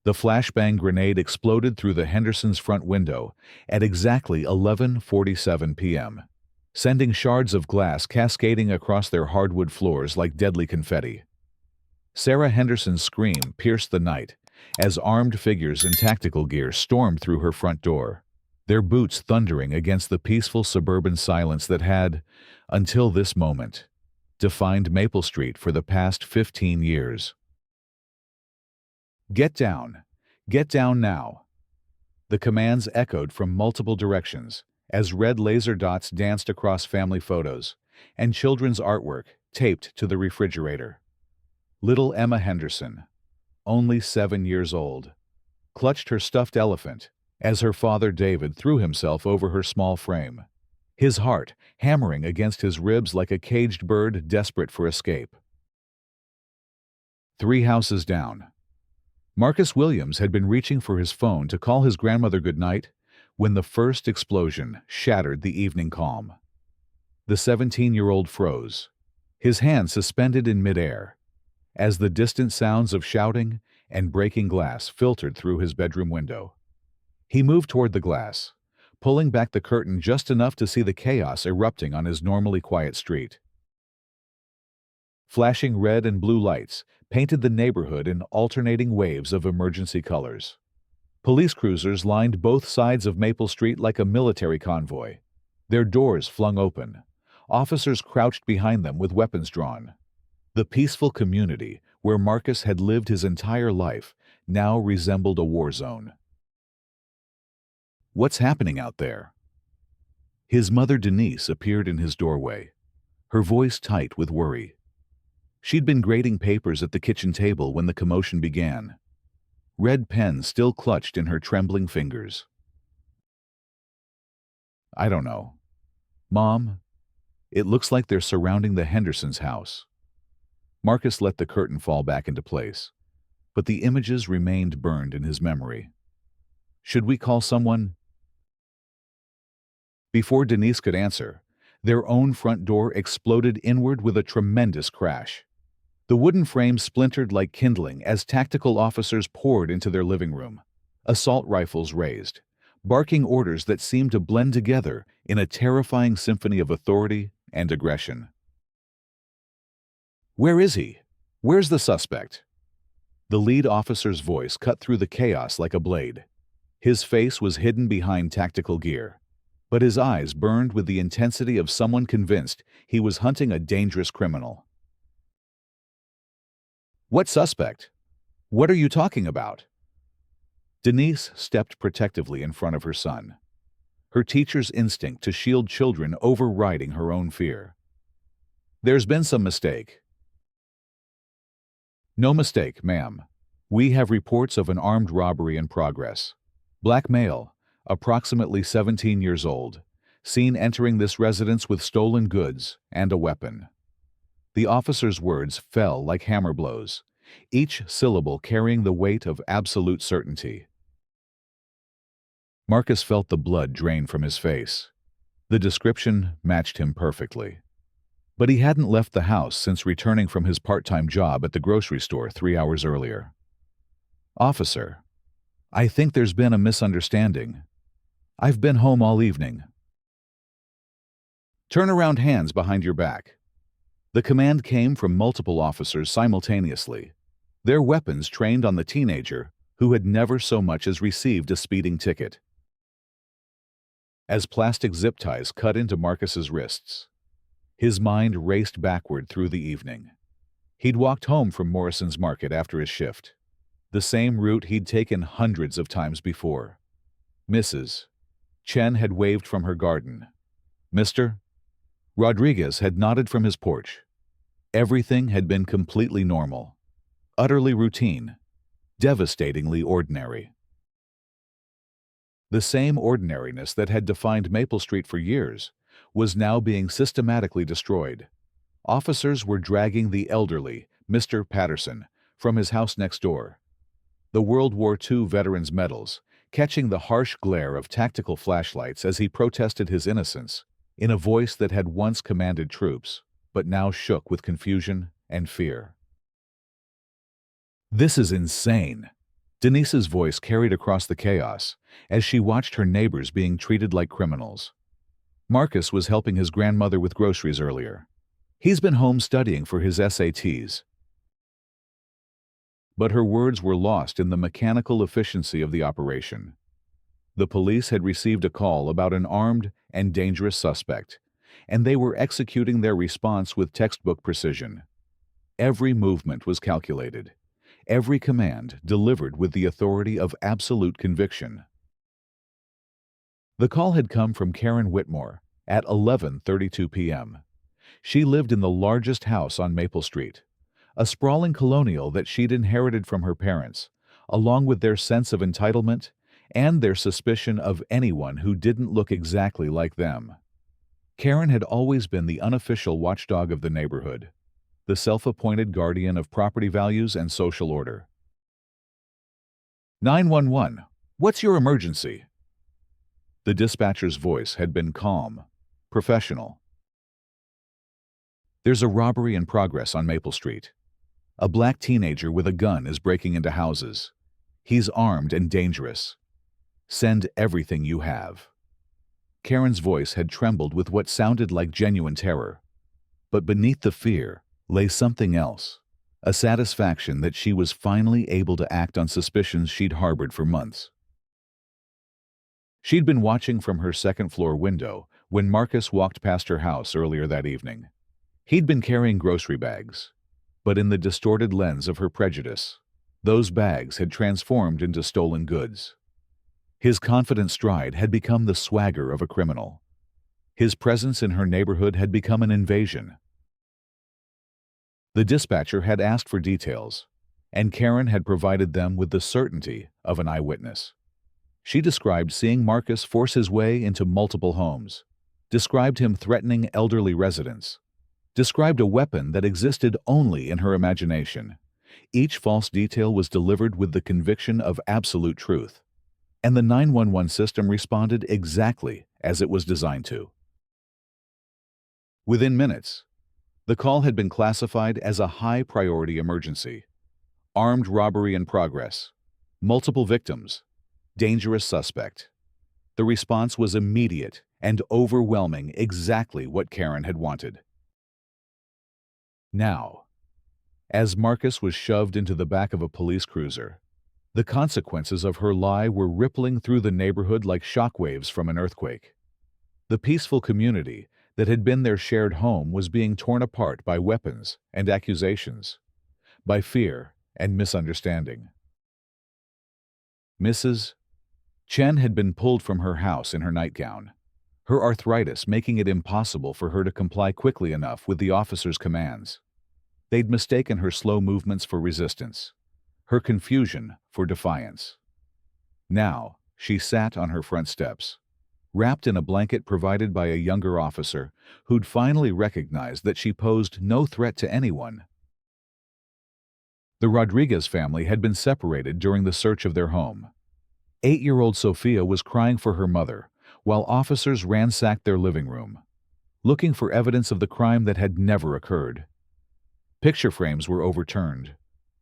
The flashbang grenade exploded through the Hendersons' front window at exactly 11:47 p.m., sending shards of glass cascading across their hardwood floors like deadly confetti. Sarah Henderson's scream pierced the night as armed figures in tactical gear stormed through her front door, their boots thundering against the peaceful suburban silence that had, until this moment, defined Maple Street for the past 15 years. "Get down! Get down now!" The commands echoed from multiple directions as red laser dots danced across family photos and children's artwork taped to the refrigerator. Little Emma Henderson, only 7 years old, clutched her stuffed elephant as her father David threw himself over her small frame, his heart hammering against his ribs like a caged bird desperate for escape. 3 houses down. Marcus Williams had been reaching for his phone to call his grandmother goodnight when the first explosion shattered the evening calm. The 17-year-old froze, his hand suspended in midair, as the distant sounds of shouting and breaking glass filtered through his bedroom window. He moved toward the glass, pulling back the curtain just enough to see the chaos erupting on his normally quiet street. Flashing red and blue lights painted the neighborhood in alternating waves of emergency colors. Police cruisers lined both sides of Maple Street like a military convoy, their doors flung open, officers crouched behind them with weapons drawn. The peaceful community where Marcus had lived his entire life now resembled a war zone. "What's happening out there?" His mother Denise appeared in his doorway, her voice tight with worry. She'd been grading papers at the kitchen table when the commotion began, red pen still clutched in her trembling fingers. "I don't know. Mom, it looks like they're surrounding the Hendersons' house." Marcus let the curtain fall back into place, but the images remained burned in his memory. "Should we call someone?" Before Denise could answer, their own front door exploded inward with a tremendous crash. The wooden frame splintered like kindling as tactical officers poured into their living room, assault rifles raised, barking orders that seemed to blend together in a terrifying symphony of authority and aggression. "Where is he? Where's the suspect?" The lead officer's voice cut through the chaos like a blade. His face was hidden behind tactical gear, but his eyes burned with the intensity of someone convinced he was hunting a dangerous criminal. "What suspect? What are you talking about?" Denise stepped protectively in front of her son, her teacher's instinct to shield children overriding her own fear. "There's been some mistake." "No mistake, ma'am. We have reports of an armed robbery in progress. Black male, approximately 17 years old, seen entering this residence with stolen goods and a weapon." The officer's words fell like hammer blows, each syllable carrying the weight of absolute certainty. Marcus felt the blood drain from his face. The description matched him perfectly. But he hadn't left the house since returning from his part-time job at the grocery store 3 hours earlier. "Officer, I think there's been a misunderstanding. I've been home all evening." "Turn around, hands behind your back." The command came from multiple officers simultaneously, their weapons trained on the teenager who had never so much as received a speeding ticket. As plastic zip ties cut into Marcus's wrists, his mind raced backward through the evening. He'd walked home from Morrison's Market after his shift, the same route he'd taken hundreds of times before. "Mrs. Chen had waved from her garden. Mr. Rodriguez had nodded from his porch. Everything had been completely normal, utterly routine, devastatingly ordinary. The same ordinariness that had defined Maple Street for years was now being systematically destroyed. Officers were dragging the elderly Mr. Patterson from his house next door, the World War II veteran's medals catching the harsh glare of tactical flashlights as he protested his innocence in a voice that had once commanded troops, but now shook with confusion and fear. "This is insane. Denise's voice carried across the chaos as she watched her neighbors being treated like criminals. Marcus was helping his grandmother with groceries earlier. He's been home studying for his SATs. But her words were lost in the mechanical efficiency of the operation. The police had received a call about an armed and dangerous suspect, and they were executing their response with textbook precision. Every movement was calculated, every command delivered with the authority of absolute conviction. The call had come from Karen Whitmore at 11:32 p.m. She lived in the largest house on Maple Street, a sprawling colonial that she'd inherited from her parents, along with their sense of entitlement and their suspicion of anyone who didn't look exactly like them. Karen had always been the unofficial watchdog of the neighborhood, the self-appointed guardian of property values and social order. 911, what's your emergency? The dispatcher's voice had been calm, professional. There's a robbery in progress on Maple Street. A black teenager with a gun is breaking into houses. He's armed and dangerous. Send everything you have. Karen's voice had trembled with what sounded like genuine terror. But beneath the fear lay something else, a satisfaction that she was finally able to act on suspicions she'd harbored for months. She'd been watching from her second-floor window when Marcus walked past her house earlier that evening. He'd been carrying grocery bags, but in the distorted lens of her prejudice, those bags had transformed into stolen goods. His confident stride had become the swagger of a criminal. His presence in her neighborhood had become an invasion. The dispatcher had asked for details, and Karen had provided them with the certainty of an eyewitness. She described seeing Marcus force his way into multiple homes, described him threatening elderly residents, described a weapon that existed only in her imagination. Each false detail was delivered with the conviction of absolute truth, and the 911 system responded exactly as it was designed to. Within minutes, the call had been classified as a high-priority emergency. Armed robbery in progress. Multiple victims. Dangerous suspect. The response was immediate and overwhelming, exactly what Karen had wanted. Now, as Marcus was shoved into the back of a police cruiser, the consequences of her lie were rippling through the neighborhood like shockwaves from an earthquake. The peaceful community that had been their shared home was being torn apart by weapons and accusations, by fear and misunderstanding. Mrs. Chen had been pulled from her house in her nightgown, her arthritis making it impossible for her to comply quickly enough with the officer's commands. They'd mistaken her slow movements for resistance, her confusion for defiance. Now, she sat on her front steps, wrapped in a blanket provided by a younger officer who'd finally recognized that she posed no threat to anyone. The Rodriguez family had been separated during the search of their home. 8-year-old Sophia was crying for her mother, while officers ransacked their living room, looking for evidence of the crime that had never occurred. Picture frames were overturned,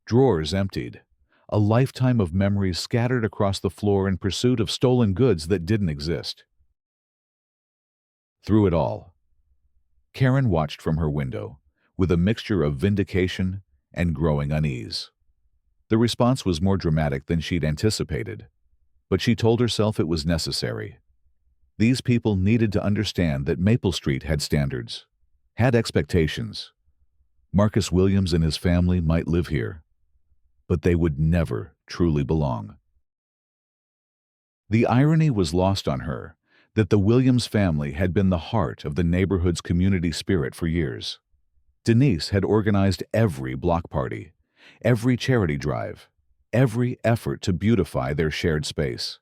drawers emptied, a lifetime of memories scattered across the floor in pursuit of stolen goods that didn't exist. Through it all, Karen watched from her window, with a mixture of vindication and growing unease. The response was more dramatic than she'd anticipated, but she told herself it was necessary. These people needed to understand that Maple Street had standards, had expectations. Marcus Williams and his family might live here, but they would never truly belong. The irony was lost on her that the Williams family had been the heart of the neighborhood's community spirit for years. Denise had organized every block party, every charity drive, every effort to beautify their shared space.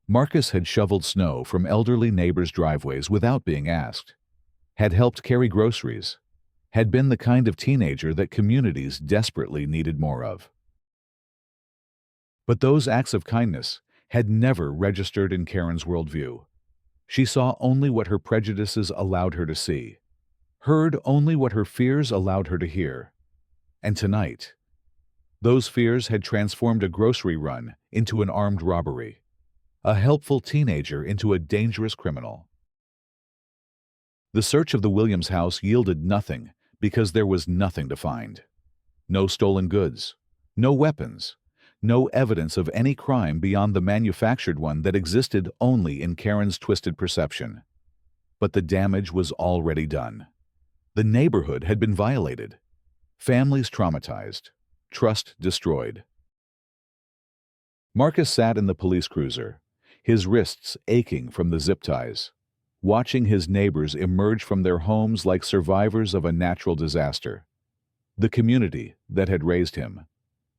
Marcus had shoveled snow from elderly neighbors' driveways without being asked, had helped carry groceries, had been the kind of teenager that communities desperately needed more of. But those acts of kindness had never registered in Karen's worldview. She saw only what her prejudices allowed her to see, heard only what her fears allowed her to hear. And tonight, Those fears had transformed a grocery run into an armed robbery, a helpful teenager into a dangerous criminal. The search of the Williams house yielded nothing because there was nothing to find. No stolen goods, no weapons, no evidence of any crime beyond the manufactured one that existed only in Karen's twisted perception. But the damage was already done. The neighborhood had been violated, families traumatized, trust destroyed. Marcus sat in the police cruiser, his wrists aching from the zip ties, watching his neighbors emerge from their homes like survivors of a natural disaster. The community that had raised him,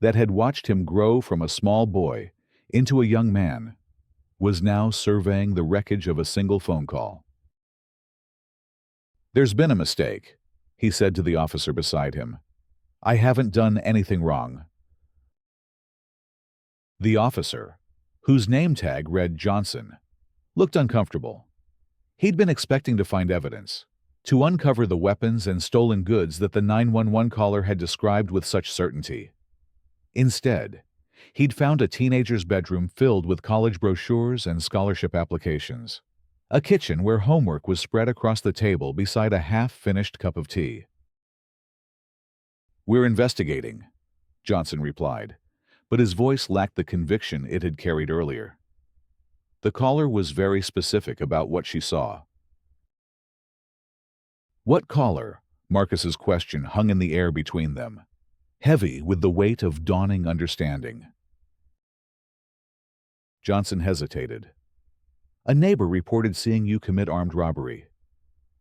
that had watched him grow from a small boy into a young man, was now surveying the wreckage of a single phone call. "There's been a mistake," he said to the officer beside him. "I haven't done anything wrong." The officer, whose name tag read Johnson, looked uncomfortable. He'd been expecting to find evidence, to uncover the weapons and stolen goods that the 911 caller had described with such certainty. Instead, he'd found a teenager's bedroom filled with college brochures and scholarship applications, a kitchen where homework was spread across the table beside a half-finished cup of tea. "We're investigating," Johnson replied, but his voice lacked the conviction it had carried earlier. The caller was very specific about what she saw. "What caller?" Marcus's question hung in the air between them, heavy with the weight of dawning understanding. Johnson hesitated. "A neighbor reported seeing you commit armed robbery.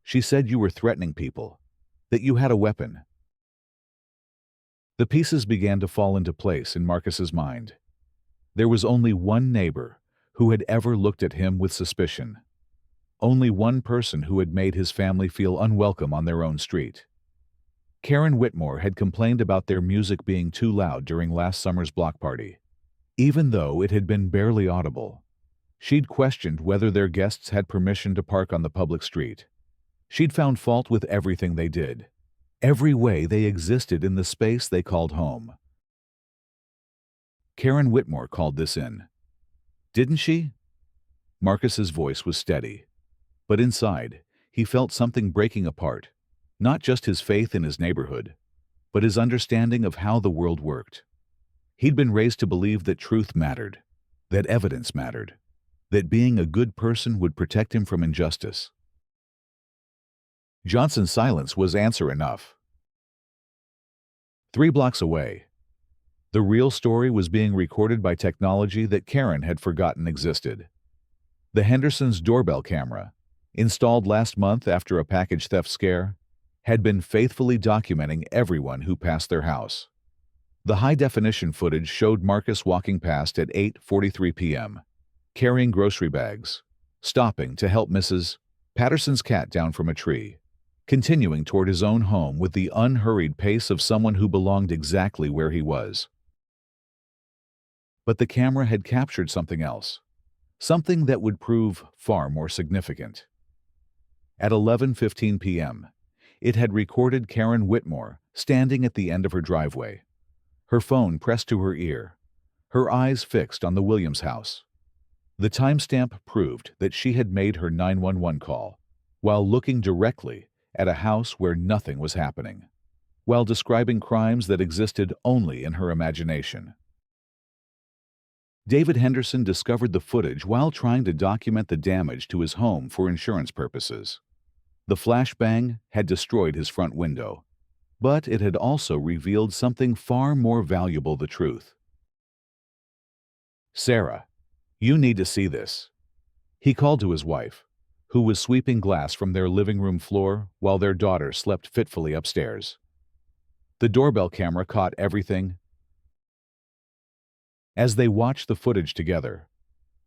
She said you were threatening people, that you had a weapon." The pieces began to fall into place in Marcus's mind. There was only one neighbor who had ever looked at him with suspicion. Only one person who had made his family feel unwelcome on their own street. Karen Whitmore had complained about their music being too loud during last summer's block party. Even though it had been barely audible, she'd questioned whether their guests had permission to park on the public street. She'd found fault with everything they did, every way they existed in the space they called home. Karen Whitmore called this in. "Didn't she?" Marcus's voice was steady, but inside, he felt something breaking apart, not just his faith in his neighborhood, but his understanding of how the world worked. He'd been raised to believe that truth mattered, that evidence mattered, that being a good person would protect him from injustice. Johnson's silence was answer enough. 3 blocks away, the real story was being recorded by technology that Karen had forgotten existed. The Hendersons' doorbell camera, installed last month after a package theft scare, had been faithfully documenting everyone who passed their house. The high-definition footage showed Marcus walking past at 8:43 p.m., carrying grocery bags, stopping to help Mrs. Patterson's cat down from a tree, continuing toward his own home with the unhurried pace of someone who belonged exactly where he was. But the camera had captured something else, something that would prove far more significant. At 11:15 p.m., it had recorded Karen Whitmore standing at the end of her driveway, her phone pressed to her ear, her eyes fixed on the Williams house. The timestamp proved that she had made her 911 call while looking directly at a house where nothing was happening, while describing crimes that existed only in her imagination. David Henderson discovered the footage while trying to document the damage to his home for insurance purposes. The flashbang had destroyed his front window, but it had also revealed something far more valuable: the truth. "Sarah, you need to see this," he called to his wife, who was sweeping glass from their living room floor while their daughter slept fitfully upstairs. The doorbell camera caught everything. As they watched the footage together,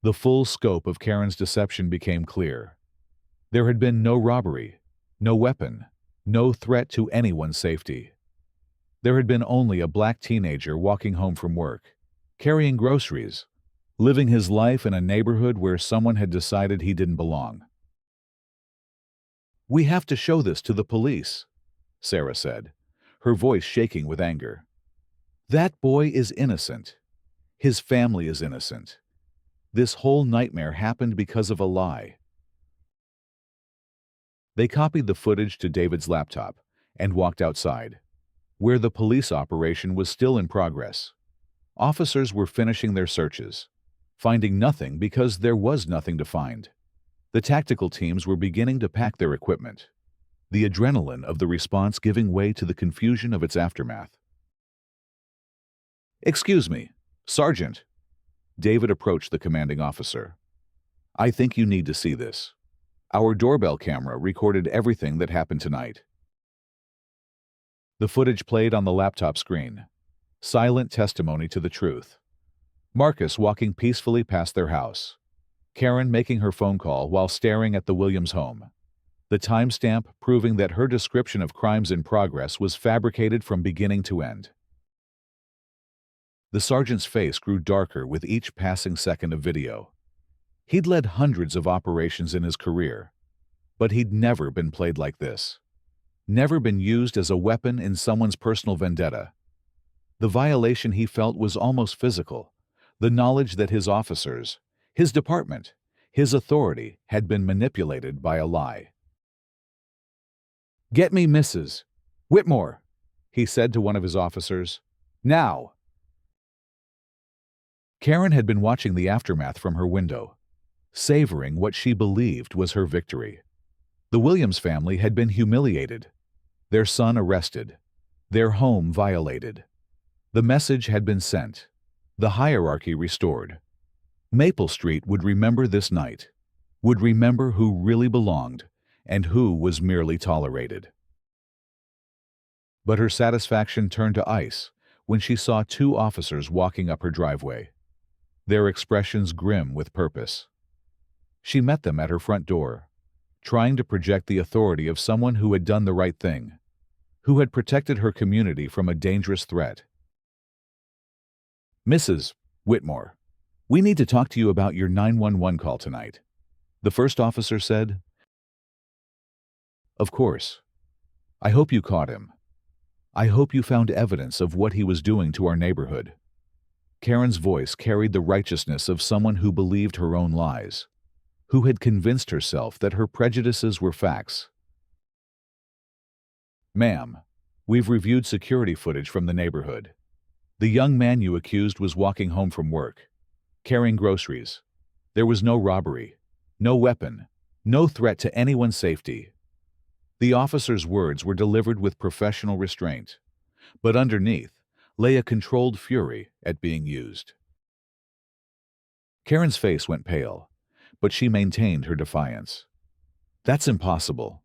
the full scope of Karen's deception became clear. There had been no robbery, no weapon, no threat to anyone's safety. There had been only a black teenager walking home from work, carrying groceries, living his life in a neighborhood where someone had decided he didn't belong. "We have to show this to the police," Sarah said, her voice shaking with anger. That boy is innocent. His family is innocent. This whole nightmare happened because of a lie. They copied the footage to David's laptop and walked outside, where the police operation was still in progress. Officers were finishing their searches, finding nothing because there was nothing to find. The tactical teams were beginning to pack their equipment, the adrenaline of the response giving way to the confusion of its aftermath. "Excuse me, Sergeant." David approached the commanding officer. "I think you need to see this. Our doorbell camera recorded everything that happened tonight." The footage played on the laptop screen, silent testimony to the truth. Marcus walking peacefully past their house. Karen making her phone call while staring at the Williams home. The timestamp proving that her description of crimes in progress was fabricated from beginning to end. The sergeant's face grew darker with each passing second of video. He'd led hundreds of operations in his career, but he'd never been played like this. Never been used as a weapon in someone's personal vendetta. The violation he felt was almost physical, the knowledge that his officers, his department, his authority had been manipulated by a lie. "Get me Mrs. Whitmore," he said to one of his officers. "Now." Karen had been watching the aftermath from her window, savoring what she believed was her victory. The Williams family had been humiliated, their son arrested, their home violated. The message had been sent, the hierarchy restored. Maple Street would remember this night, would remember who really belonged and who was merely tolerated. But her satisfaction turned to ice when she saw two officers walking up her driveway, their expressions grim with purpose. She met them at her front door, trying to project the authority of someone who had done the right thing, who had protected her community from a dangerous threat. "Mrs. Whitmore, we need to talk to you about your 911 call tonight," the first officer said. "Of course. I hope you caught him. I hope you found evidence of what he was doing to our neighborhood." Karen's voice carried the righteousness of someone who believed her own lies, who had convinced herself that her prejudices were facts. "Ma'am, we've reviewed security footage from the neighborhood. The young man you accused was walking home from work, carrying groceries. There was no robbery, no weapon, no threat to anyone's safety." The officer's words were delivered with professional restraint, but underneath lay a controlled fury at being used. Karen's face went pale, but she maintained her defiance. "That's impossible.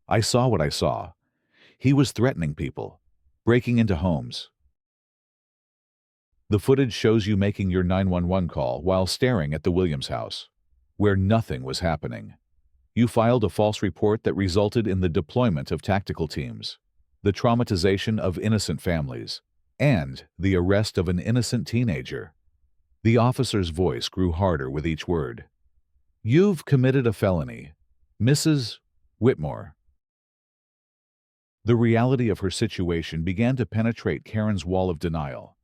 I saw what I saw. He was threatening people, breaking into homes." "The footage shows you making your 911 call while staring at the Williams house, where nothing was happening. You filed a false report that resulted in the deployment of tactical teams, the traumatization of innocent families, and the arrest of an innocent teenager." The officer's voice grew harder with each word. "You've committed a felony, Mrs. Whitmore." The reality of her situation began to penetrate Karen's wall of denial.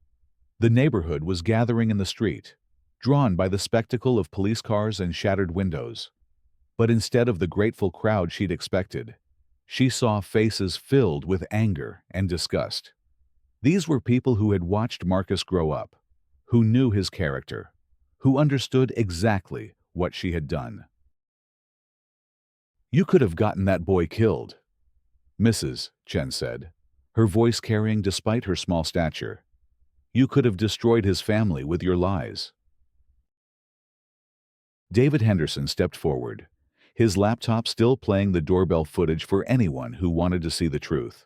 The neighborhood was gathering in the street, drawn by the spectacle of police cars and shattered windows. But instead of the grateful crowd she'd expected, she saw faces filled with anger and disgust. These were people who had watched Marcus grow up, who knew his character, who understood exactly what she had done. "You could have gotten that boy killed," Mrs. Chen said, her voice carrying despite her small stature. "You could have destroyed his family with your lies." David Henderson stepped forward, his laptop still playing the doorbell footage for anyone who wanted to see the truth.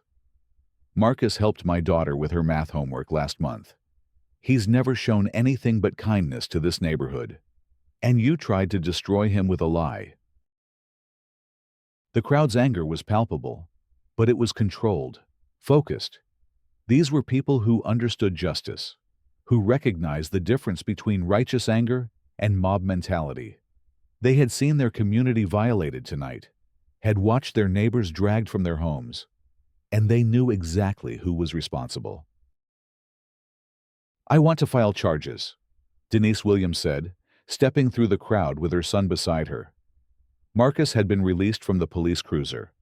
"Marcus helped my daughter with her math homework last month. He's never shown anything but kindness to this neighborhood. And you tried to destroy him with a lie." The crowd's anger was palpable, but it was controlled, focused. These were people who understood justice, who recognized the difference between righteous anger and mob mentality. They had seen their community violated tonight, had watched their neighbors dragged from their homes, and they knew exactly who was responsible. "I want to file charges," Denise Williams said, stepping through the crowd with her son beside her. Marcus had been released from the police cruiser,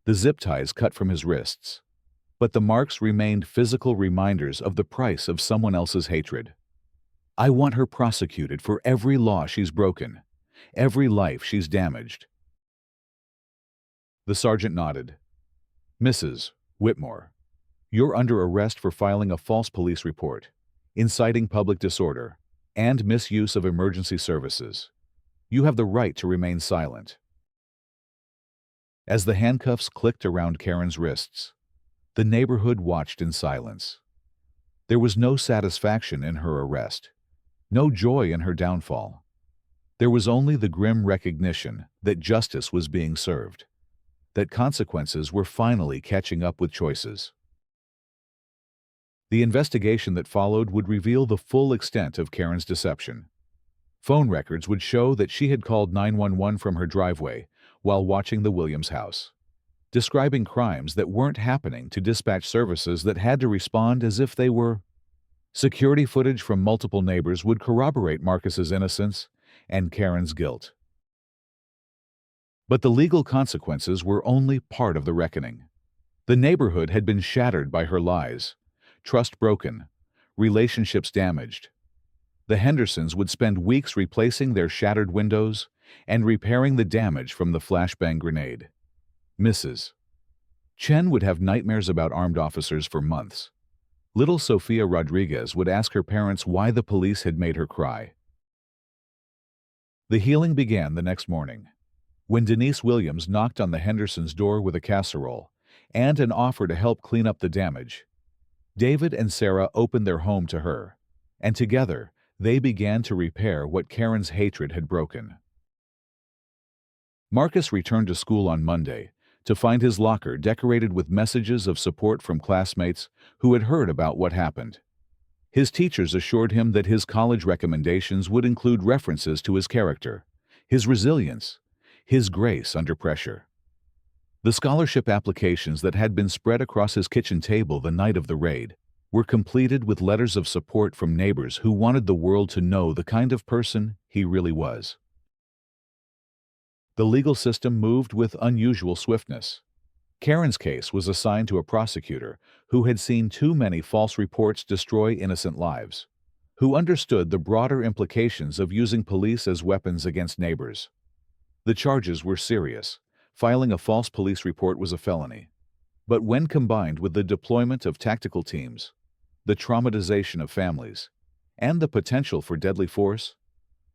the zip ties cut from his wrists. But the marks remained physical reminders of the price of someone else's hatred. "I want her prosecuted for every law she's broken, every life she's damaged." The sergeant nodded. "Mrs. Whitmore, you're under arrest for filing a false police report, inciting public disorder, and misuse of emergency services. You have the right to remain silent." As the handcuffs clicked around Karen's wrists, the neighborhood watched in silence. There was no satisfaction in her arrest, no joy in her downfall. There was only the grim recognition that justice was being served, that consequences were finally catching up with choices. The investigation that followed would reveal the full extent of Karen's deception. Phone records would show that she had called 911 from her driveway while watching the Williams house, describing crimes that weren't happening to dispatch services that had to respond as if they were. Security footage from multiple neighbors would corroborate Marcus's innocence and Karen's guilt. But the legal consequences were only part of the reckoning. The neighborhood had been shattered by her lies, trust broken, relationships damaged. The Hendersons would spend weeks replacing their shattered windows and repairing the damage from the flashbang grenade. Mrs. Chen would have nightmares about armed officers for months. Little Sofia Rodriguez would ask her parents why the police had made her cry. The healing began the next morning, when Denise Williams knocked on the Hendersons' door with a casserole and an offer to help clean up the damage. David and Sarah opened their home to her, and together they began to repair what Karen's hatred had broken. Marcus returned to school on Monday to find his locker decorated with messages of support from classmates who had heard about what happened. His teachers assured him that his college recommendations would include references to his character, his resilience, his grace under pressure. The scholarship applications that had been spread across his kitchen table the night of the raid were completed with letters of support from neighbors who wanted the world to know the kind of person he really was. The legal system moved with unusual swiftness. Karen's case was assigned to a prosecutor who had seen too many false reports destroy innocent lives, who understood the broader implications of using police as weapons against neighbors. The charges were serious. Filing a false police report was a felony. But when combined with the deployment of tactical teams, the traumatization of families, and the potential for deadly force,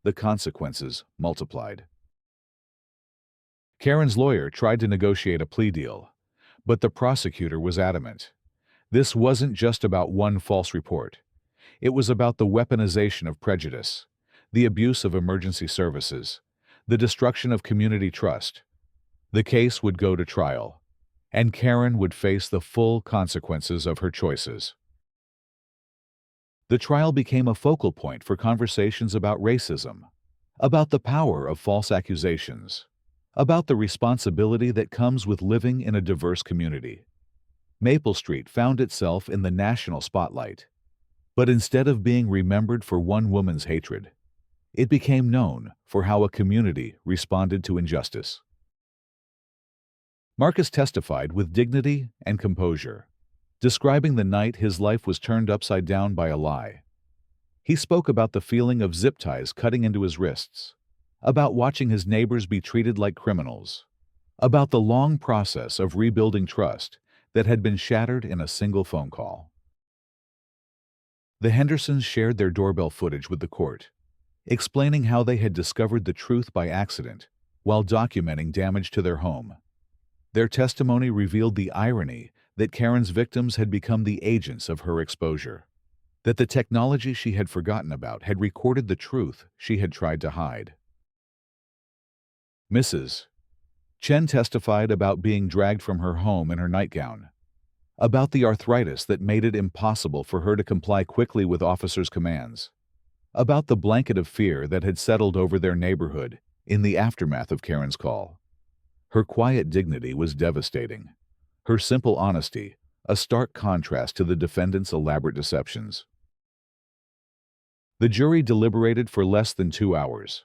the consequences multiplied. Karen's lawyer tried to negotiate a plea deal, but the prosecutor was adamant. This wasn't just about one false report. It was about the weaponization of prejudice, the abuse of emergency services, the destruction of community trust. The case would go to trial, and Karen would face the full consequences of her choices. The trial became a focal point for conversations about racism, about the power of false accusations, about the responsibility that comes with living in a diverse community. Maple Street found itself in the national spotlight, but instead of being remembered for one woman's hatred, it became known for how a community responded to injustice. Marcus testified with dignity and composure, describing the night his life was turned upside down by a lie. He spoke about the feeling of zip ties cutting into his wrists, about watching his neighbors be treated like criminals, about the long process of rebuilding trust that had been shattered in a single phone call. The Hendersons shared their doorbell footage with the court, explaining how they had discovered the truth by accident while documenting damage to their home. Their testimony revealed the irony that Karen's victims had become the agents of her exposure, that the technology she had forgotten about had recorded the truth she had tried to hide. Mrs. Chen testified about being dragged from her home in her nightgown, about the arthritis that made it impossible for her to comply quickly with officers' commands, about the blanket of fear that had settled over their neighborhood in the aftermath of Karen's call. Her quiet dignity was devastating. Her simple honesty, a stark contrast to the defendant's elaborate deceptions. The jury deliberated for less than 2 hours.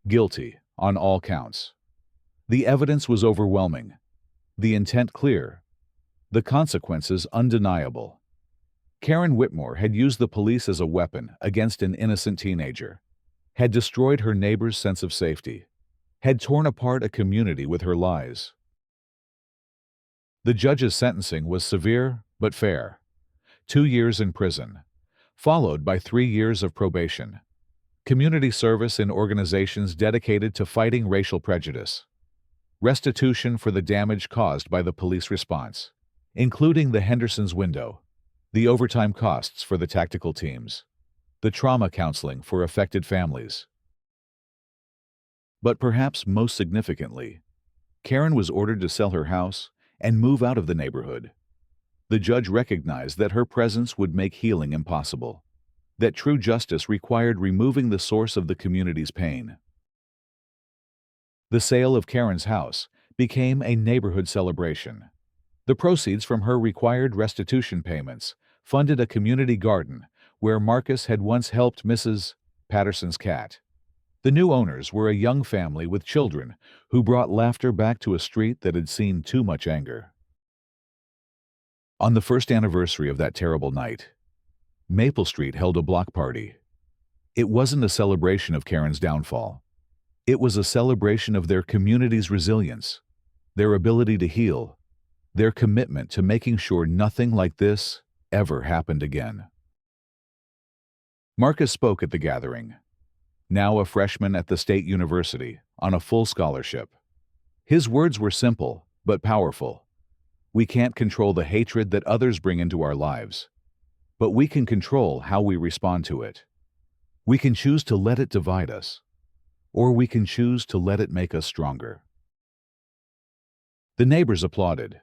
Guilty on all counts. The evidence was overwhelming, the intent clear, the consequences undeniable. Karen Whitmore had used the police as a weapon against an innocent teenager, had destroyed her neighbor's sense of safety, had torn apart a community with her lies. The judge's sentencing was severe but fair. 2 years in prison, followed by 3 years of probation. Community service in organizations dedicated to fighting racial prejudice. Restitution for the damage caused by the police response, including the Henderson's window, the overtime costs for the tactical teams, the trauma counseling for affected families. But perhaps most significantly, Karen was ordered to sell her house and move out of the neighborhood. The judge recognized that her presence would make healing impossible, that true justice required removing the source of the community's pain. The sale of Karen's house became a neighborhood celebration. The proceeds from her required restitution payments funded a community garden where Marcus had once helped Mrs. Patterson's cat. The new owners were a young family with children who brought laughter back to a street that had seen too much anger. On the first anniversary of that terrible night, Maple Street held a block party. It wasn't a celebration of Karen's downfall. It was a celebration of their community's resilience, their ability to heal, their commitment to making sure nothing like this ever happened again. Marcus spoke at the gathering, now a freshman at the State University, on a full scholarship. His words were simple but powerful. We can't control the hatred that others bring into our lives, but we can control how we respond to it. We can choose to let it divide us, or we can choose to let it make us stronger. The neighbors applauded,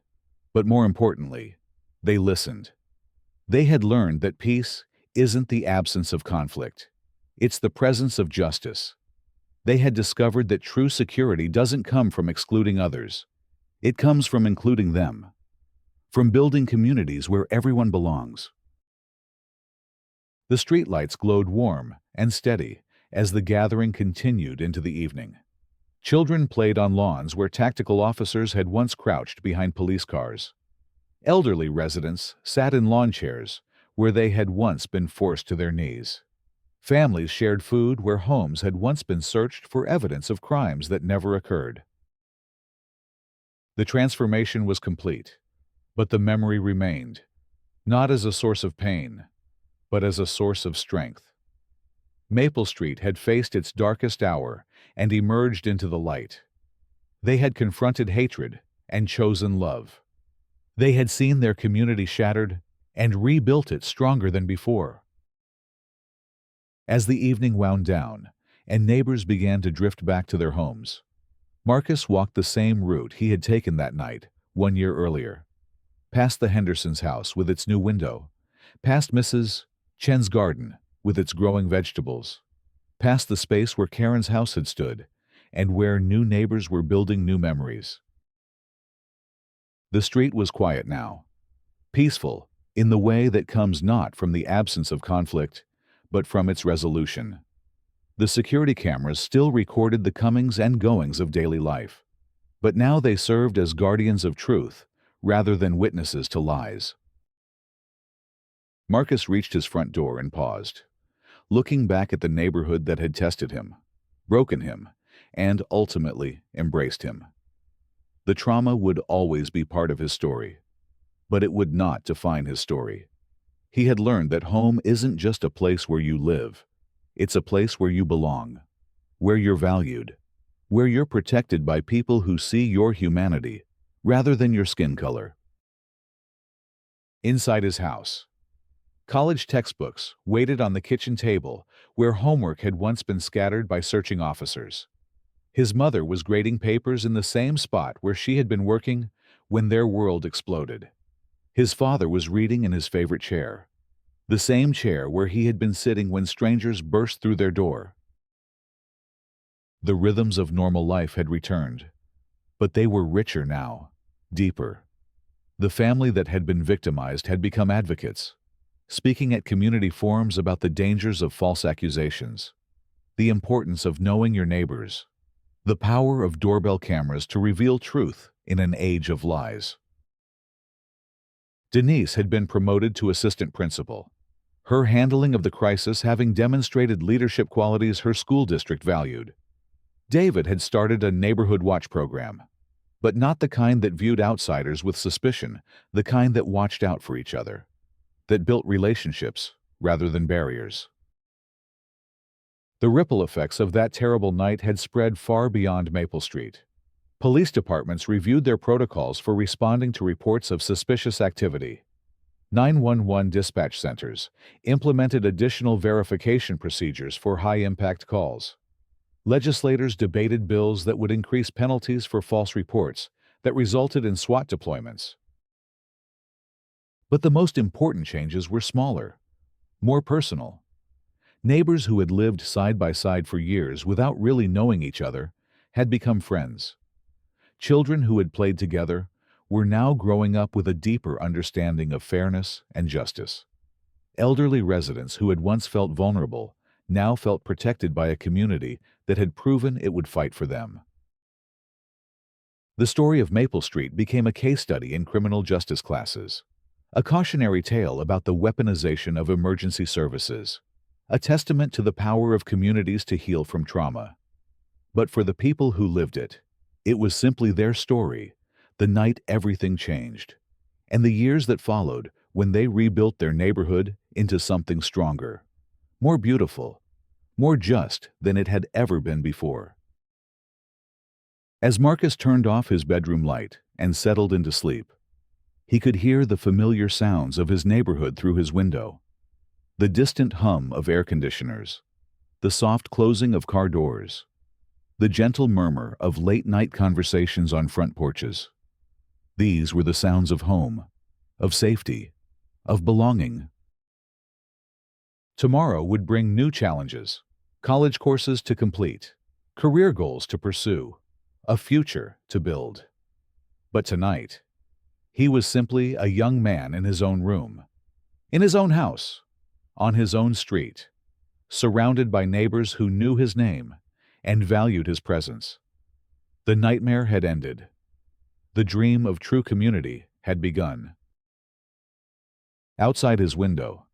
but more importantly, they listened. They had learned that peace isn't the absence of conflict. It's the presence of justice. They had discovered that true security doesn't come from excluding others. It comes from including them, from building communities where everyone belongs. The streetlights glowed warm and steady as the gathering continued into the evening. Children played on lawns where tactical officers had once crouched behind police cars. Elderly residents sat in lawn chairs where they had once been forced to their knees. Families shared food where homes had once been searched for evidence of crimes that never occurred. The transformation was complete, but the memory remained, not as a source of pain, but as a source of strength. Maple Street had faced its darkest hour and emerged into the light. They had confronted hatred and chosen love. They had seen their community shattered and rebuilt it stronger than before. As the evening wound down and neighbors began to drift back to their homes, Marcus walked the same route he had taken that night 1 year earlier, past the Hendersons' house with its new window, past Mrs. Chen's garden with its growing vegetables, past the space where Karen's house had stood and where new neighbors were building new memories. The street was quiet now, peaceful in the way that comes not from the absence of conflict, but from its resolution. The security cameras still recorded the comings and goings of daily life, but now they served as guardians of truth rather than witnesses to lies. Marcus reached his front door and paused, looking back at the neighborhood that had tested him, broken him, and ultimately embraced him. The trauma would always be part of his story, but it would not define his story. He had learned that home isn't just a place where you live. It's a place where you belong, where you're valued, where you're protected by people who see your humanity rather than your skin color. Inside his house, college textbooks waited on the kitchen table where homework had once been scattered by searching officers. His mother was grading papers in the same spot where she had been working when their world exploded. His father was reading in his favorite chair, the same chair where he had been sitting when strangers burst through their door. The rhythms of normal life had returned, but they were richer now, deeper. The family that had been victimized had become advocates, speaking at community forums about the dangers of false accusations, the importance of knowing your neighbors, the power of doorbell cameras to reveal truth in an age of lies. Denise had been promoted to assistant principal, her handling of the crisis having demonstrated leadership qualities her school district valued. David had started a neighborhood watch program, but not the kind that viewed outsiders with suspicion, the kind that watched out for each other, that built relationships rather than barriers. The ripple effects of that terrible night had spread far beyond Maple Street. Police departments reviewed their protocols for responding to reports of suspicious activity. 911 dispatch centers implemented additional verification procedures for high-impact calls. Legislators debated bills that would increase penalties for false reports that resulted in SWAT deployments. But the most important changes were smaller, more personal. Neighbors who had lived side by side for years without really knowing each other had become friends. Children who had played together were now growing up with a deeper understanding of fairness and justice. Elderly residents who had once felt vulnerable now felt protected by a community that had proven it would fight for them. The story of Maple Street became a case study in criminal justice classes, a cautionary tale about the weaponization of emergency services, a testament to the power of communities to heal from trauma. But for the people who lived it, it was simply their story, the night everything changed, and the years that followed when they rebuilt their neighborhood into something stronger, more beautiful, more just than it had ever been before. As Marcus turned off his bedroom light and settled into sleep, he could hear the familiar sounds of his neighborhood through his window, the distant hum of air conditioners, the soft closing of car doors, the gentle murmur of late-night conversations on front porches. These were the sounds of home, of safety, of belonging. Tomorrow would bring new challenges, college courses to complete, career goals to pursue, a future to build. But tonight, he was simply a young man in his own room, in his own house, on his own street, surrounded by neighbors who knew his name and valued his presence. The nightmare had ended. The dream of true community had begun. Outside his window,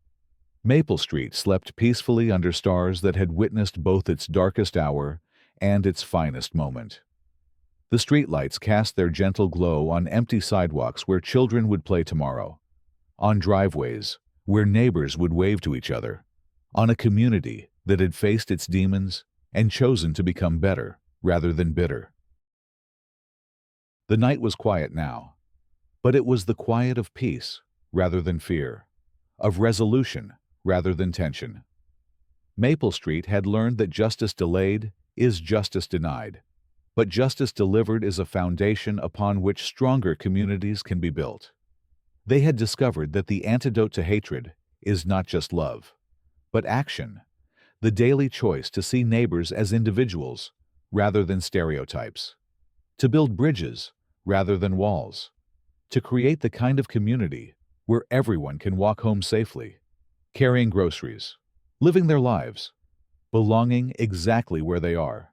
Maple Street slept peacefully under stars that had witnessed both its darkest hour and its finest moment. The streetlights cast their gentle glow on empty sidewalks where children would play tomorrow, on driveways where neighbors would wave to each other, on a community that had faced its demons and chosen to become better rather than bitter. The night was quiet now, but it was the quiet of peace rather than fear, of resolution rather than tension. Maple Street had learned that justice delayed is justice denied, but justice delivered is a foundation upon which stronger communities can be built. They had discovered that the antidote to hatred is not just love, but action, the daily choice to see neighbors as individuals rather than stereotypes, to build bridges rather than walls, to create the kind of community where everyone can walk home safely, carrying groceries, living their lives, belonging exactly where they are.